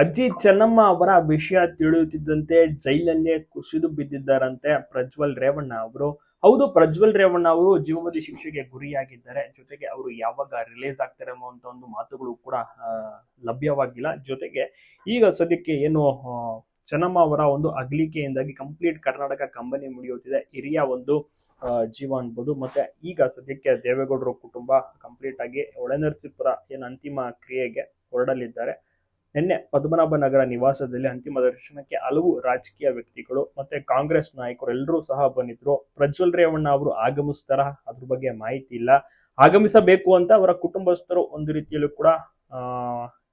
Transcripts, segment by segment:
ಅಜ್ಜಿ ಚೆನ್ನಮ್ಮ ಅವರ ವಿಷಯ ತಿಳಿಯುತ್ತಿದ್ದಂತೆ ಜೈಲಲ್ಲೇ ಕುಸಿದು ಬಿದ್ದಿದ್ದಾರಂತೆ ಪ್ರಜ್ವಲ್ ರೇವಣ್ಣ ಅವರು. ಹೌದು, ಪ್ರಜ್ವಲ್ ರೇವಣ್ಣ ಅವರು ಜೀವಾವಧಿ ಶಿಕ್ಷೆಗೆ ಗುರಿಯಾಗಿದ್ದಾರೆ. ಜೊತೆಗೆ ಅವರು ಯಾವಾಗ ರಿಲೀಸ್ ಆಗ್ತಾರೆ ಅನ್ನುವಂತ ಒಂದು ಮಾತುಗಳು ಕೂಡ ಲಭ್ಯವಾಗಿಲ್ಲ. ಜೊತೆಗೆ ಈಗ ಸದ್ಯಕ್ಕೆ ಏನು ಚೆನ್ನಮ್ಮ ಅವರ ಒಂದು ಅಗಲಿಕೆಯಿಂದಾಗಿ ಕಂಪ್ಲೀಟ್ ಕರ್ನಾಟಕ ಕಂಬನಿ ಮುಡಿಯುತ್ತಿದೆ. ಹಿರಿಯ ಒಂದು ಜೀವ ಅನ್ಬೋದು. ಮತ್ತೆ ಈಗ ಸದ್ಯಕ್ಕೆ ದೇವೇಗೌಡರ ಕುಟುಂಬ ಕಂಪ್ಲೀಟ್ ಆಗಿ ಹೊಳೆನರಸೀಪುರ ಏನು ಅಂತಿಮ ಕ್ರಿಯೆಗೆ ಹೊರಡಲಿದ್ದಾರೆ. ನಿನ್ನೆ ಪದ್ಮನಾಭನಗರ ನಿವಾಸದಲ್ಲಿ ಅಂತಿಮ ದರ್ಶನಕ್ಕೆ ಹಲವು ರಾಜಕೀಯ ವ್ಯಕ್ತಿಗಳು ಮತ್ತೆ ಕಾಂಗ್ರೆಸ್ ನಾಯಕರು ಎಲ್ಲರೂ ಸಹ ಬಂದಿದ್ರು. ಪ್ರಜ್ವಲ್ ರೇವಣ್ಣ ಅವರು ಆಗಮಿಸ್ತಾರ, ಅದ್ರ ಬಗ್ಗೆ ಮಾಹಿತಿ ಇಲ್ಲ. ಆಗಮಿಸಬೇಕು ಅಂತ ಅವರ ಕುಟುಂಬಸ್ಥರು ಒಂದು ರೀತಿಯಲ್ಲೂ ಕೂಡ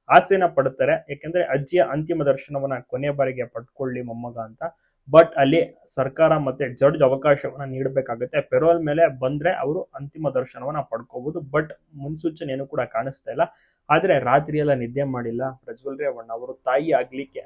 ಆಸೆನ ಪಡ್ತಾರೆ. ಯಾಕೆಂದ್ರೆ ಅಜ್ಜಿಯ ಅಂತಿಮ ದರ್ಶನವನ್ನ ಕೊನೆ ಬಾರಿಗೆ ಪಡ್ಕೊಳ್ಳಿ ಮೊಮ್ಮಗ ಅಂತ. ಬಟ್ ಅಲ್ಲಿ ಸರ್ಕಾರ ಮತ್ತೆ ಜಡ್ಜ್ ಅವಕಾಶವನ್ನ ನೀಡಬೇಕಾಗುತ್ತೆ. ಪೆರೋಲ್ ಮೇಲೆ ಬಂದ್ರೆ ಅವರು ಅಂತಿಮ ದರ್ಶನವನ್ನ ಪಡ್ಕೋಬಹುದು. ಬಟ್ ಮುನ್ಸೂಚನೆ ಏನು ಕೂಡ ಕಾಣಿಸ್ತಾ ಇಲ್ಲ. ಆದ್ರೆ ರಾತ್ರಿ ಎಲ್ಲ ನಿದ್ದೆ ಮಾಡಿಲ್ಲ ಪ್ರಜ್ವಲ್ ರೇವಣ್ಣ ಅವರು. ತಾಯಿ ಆಗ್ಲಿಕ್ಕೆ,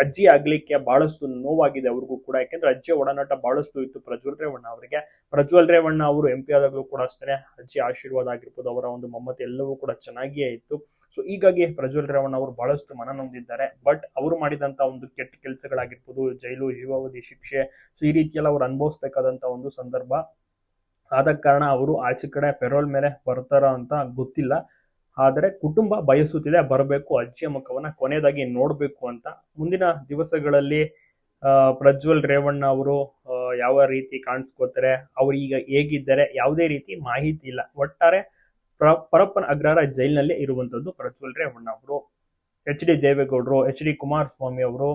ಅಜ್ಜಿ ಆಗ್ಲಿಕ್ಕೆ ಬಹಳಷ್ಟು ನೋವಾಗಿದೆ ಅವ್ರಿಗೂ ಕೂಡ. ಯಾಕೆಂದ್ರೆ ಅಜ್ಜಿಯ ಒಡನಾಟ ಬಹಳಷ್ಟು ಇತ್ತು ಪ್ರಜ್ವಲ್ ರೇವಣ್ಣ ಅವರಿಗೆ. ಪ್ರಜ್ವಲ್ ರೇವಣ್ಣ ಅವರು MP ಆದಾಗಲೂ ಕೂಡ ಅಷ್ಟೇ ಅಜ್ಜಿ ಆಶೀರ್ವಾದ ಆಗಿರ್ಬೋದು, ಅವರ ಒಂದು ಮಮತೆ ಎಲ್ಲವೂ ಕೂಡ ಚೆನ್ನಾಗಿಯೇ ಇತ್ತು. ಸೊ ಹೀಗಾಗಿ ಪ್ರಜ್ವಲ್ ರೇವಣ್ಣ ಅವರು ಬಹಳಷ್ಟು ಮನನೊಂದಿದ್ದಾರೆ. ಬಟ್ ಅವರು ಮಾಡಿದಂತ ಒಂದು ಕೆಟ್ಟ ಕೆಲಸಗಳಾಗಿರ್ಬೋದು, ಜೈಲು, ಜೀವಾವಧಿ ಶಿಕ್ಷೆ, ಸೊ ಈ ರೀತಿಯೆಲ್ಲ ಅವ್ರು ಅನುಭವಿಸ್ಬೇಕಾದಂತ ಒಂದು ಸಂದರ್ಭ ಆದ ಕಾರಣ ಅವರು ಆಚೆ ಕಡೆ ಪೆರೋಲ್ ಮೇಲೆ ಬರ್ತಾರ ಅಂತ ಗೊತ್ತಿಲ್ಲ. ಆದರೆ ಕುಟುಂಬ ಬಯಸುತ್ತಿದೆ ಬರಬೇಕು, ಅಜ್ಜಿಯ ಮುಖವನ್ನ ಕೊನೆಯದಾಗಿ ನೋಡ್ಬೇಕು ಅಂತ. ಮುಂದಿನ ದಿವಸಗಳಲ್ಲಿ ಪ್ರಜ್ವಲ್ ರೇವಣ್ಣ ಅವರು ಯಾವ ರೀತಿ ಕಾಣಿಸ್ಕೋತಾರೆ, ಅವ್ರು ಈಗ ಹೇಗಿದ್ದಾರೆ, ಯಾವುದೇ ರೀತಿ ಮಾಹಿತಿ ಇಲ್ಲ. ಒಟ್ಟಾರೆ ಪರಪ್ಪನ ಅಗ್ರಹಾರ ಜೈಲಿನಲ್ಲಿ ಇರುವಂತದ್ದು ಪ್ರಜ್ವಲ್ ರೇವಣ್ಣ ಅವರು. HD ದೇವೇಗೌಡರು, HD ಕುಮಾರಸ್ವಾಮಿ ಅವರು,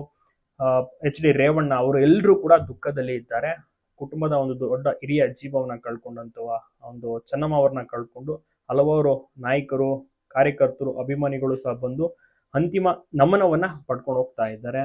HD ರೇವಣ್ಣ ಅವರು ಎಲ್ಲರೂ ಕೂಡ ದುಃಖದಲ್ಲಿ ಇದ್ದಾರೆ. ಕುಟುಂಬದ ಒಂದು ದೊಡ್ಡ ಹಿರಿಯ ಜೀವವನ್ನ ಕಳ್ಕೊಂಡಂತವ ಒಂದು ಚೆನ್ನಮ್ಮ ಅವ್ರನ್ನ ಕಳ್ಕೊಂಡು ಹಲವಾರು ನಾಯಕರು, ಕಾರ್ಯಕರ್ತರು, ಅಭಿಮಾನಿಗಳು ಸಹ ಬಂದು ಅಂತಿಮ ನಮನವನ್ನ ಪಡ್ಕೊಂಡು ಹೋಗ್ತಾ ಇದ್ದಾರೆ.